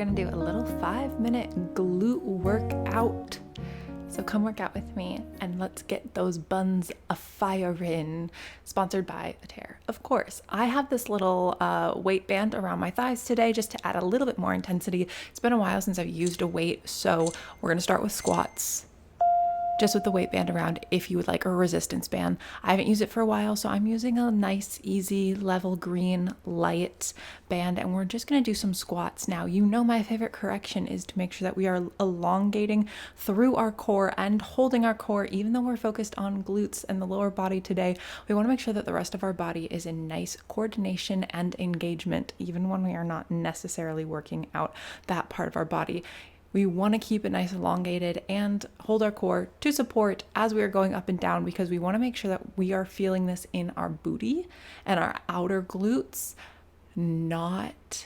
gonna do a little 5-minute glute workout. So come work out with me and let's get those buns a-firing. Sponsored by The Tear. Of course, I have this little weight band around my thighs today just to add a little bit more intensity. It's been a while since I've used a weight, so we're gonna start with squats. Just with the weight band around if you would like a resistance band. I haven't used it for a while, so I'm using a nice, easy, level green, light band, and we're just gonna do some squats now. You know my favorite correction is to make sure that we are elongating through our core and holding our core, even though we're focused on glutes and the lower body today. We wanna make sure that the rest of our body is in nice coordination and engagement, even when we are not necessarily working out that part of our body. We want to keep it nice and elongated and hold our core to support as we are going up and down, because we want to make sure that we are feeling this in our booty and our outer glutes, not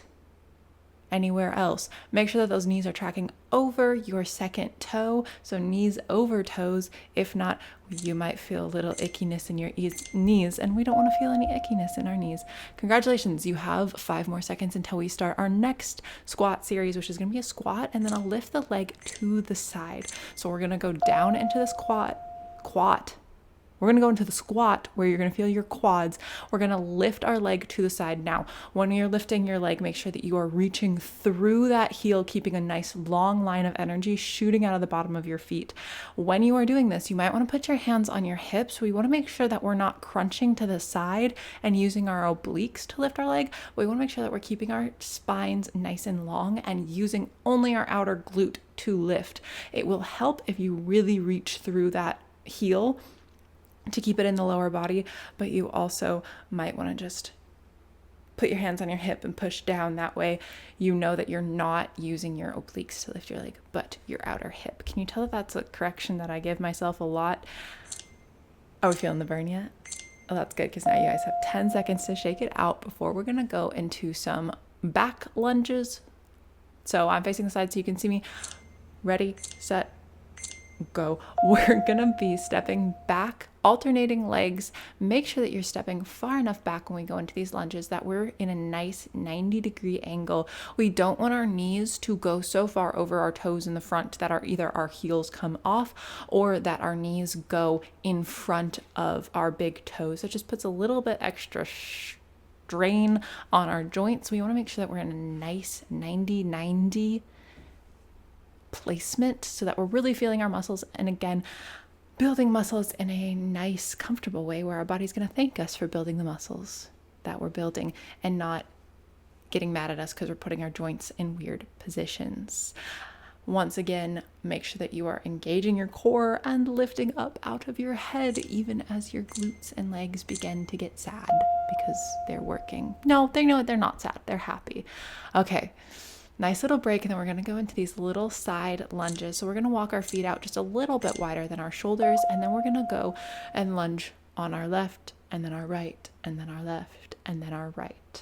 anywhere else. Make sure that those knees are tracking over your second toe, so knees over toes. If not, you might feel a little ickiness in your knees, and we don't want to feel any ickiness in our knees. Congratulations, you have 5 more seconds until we start our next squat series, which is going to be a squat, and then I'll lift the leg to the side. So we're going to go down into this We're going to go into the squat where you're going to feel your quads. We're going to lift our leg to the side. Now, when you're lifting your leg, make sure that you are reaching through that heel, keeping a nice long line of energy shooting out of the bottom of your feet. When you are doing this, you might want to put your hands on your hips. We want to make sure that we're not crunching to the side and using our obliques to lift our leg. But we want to make sure that we're keeping our spines nice and long and using only our outer glute to lift. It will help if you really reach through that heel to keep it in the lower body, but you also might want to just put your hands on your hip and push down. That way you know that you're not using your obliques to lift your leg, but your outer hip. Can you tell that that's a correction that I give myself a lot? Are we feeling the burn yet? Oh, that's good, because now you guys have 10 seconds to shake it out before we're going to go into some back lunges. So I'm facing the side so you can see me. Ready, set, go. We're gonna be stepping back, alternating legs. Make sure that you're stepping far enough back when we go into these lunges that we're in a nice 90-degree angle. We don't want our knees to go so far over our toes in the front that either our heels come off or that our knees go in front of our big toes. It just puts a little bit extra strain on our joints. We want to make sure that we're in a nice 90-90 placement so that we're really feeling our muscles, and again, building muscles in a nice, comfortable way where our body's going to thank us for building the muscles that we're building and not getting mad at us because we're putting our joints in weird positions. Once again, make sure that you are engaging your core and lifting up out of your head, even as your glutes and legs begin to get sad because they're working. No, they know they're not sad. They're happy. Okay. Nice little break, and then we're going to go into these little side lunges. So we're going to walk our feet out just a little bit wider than our shoulders, and then we're going to go and lunge on our left, and then our right, and then our left, and then our right.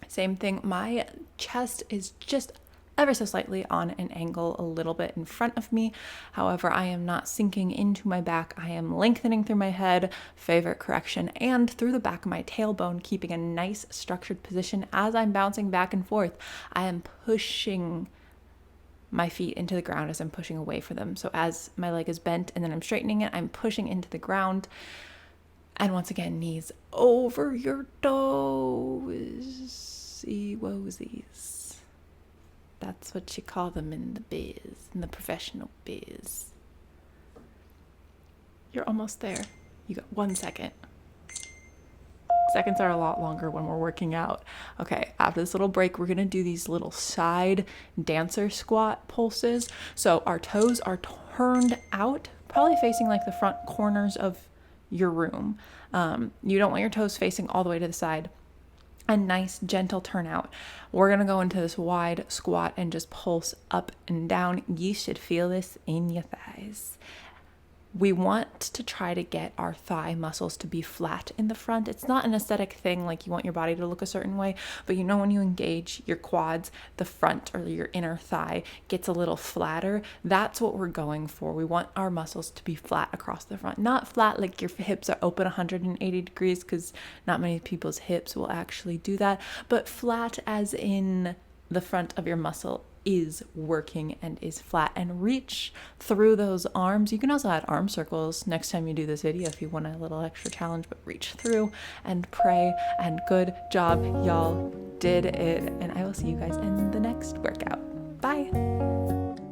Same thing, my chest is just ever so slightly on an angle a little bit in front of me. However, I am not sinking into my back. I am lengthening through my head, favorite correction, and through the back of my tailbone, keeping a nice structured position as I'm bouncing back and forth. I am pushing my feet into the ground as I'm pushing away from them. So as my leg is bent and then I'm straightening it, I'm pushing into the ground. And once again, knees over your toes. See woesies. That's what you call them in the biz, in the professional biz. You're almost there. You got 1 second. Seconds are a lot longer when we're working out. Okay, after this little break, we're gonna do these little side dancer squat pulses. So our toes are turned out, probably facing like the front corners of your room. You don't want your toes facing all the way to the side. A nice gentle turnout. We're going to go into this wide squat and just pulse up and down. You should feel this in your thighs. We want to try to get our thigh muscles to be flat in the front. It's not an aesthetic thing, like you want your body to look a certain way, but you know when you engage your quads, the front or your inner thigh gets a little flatter. That's what we're going for. We want our muscles to be flat across the front. Not flat like your hips are open 180 degrees, because not many people's hips will actually do that, but flat as in the front of your muscle is working and is flat, and reach through those arms. You can also add arm circles next time you do this video if you want a little extra challenge, but reach through and pray. And good job, y'all did it. And I will see you guys in the next workout. Bye.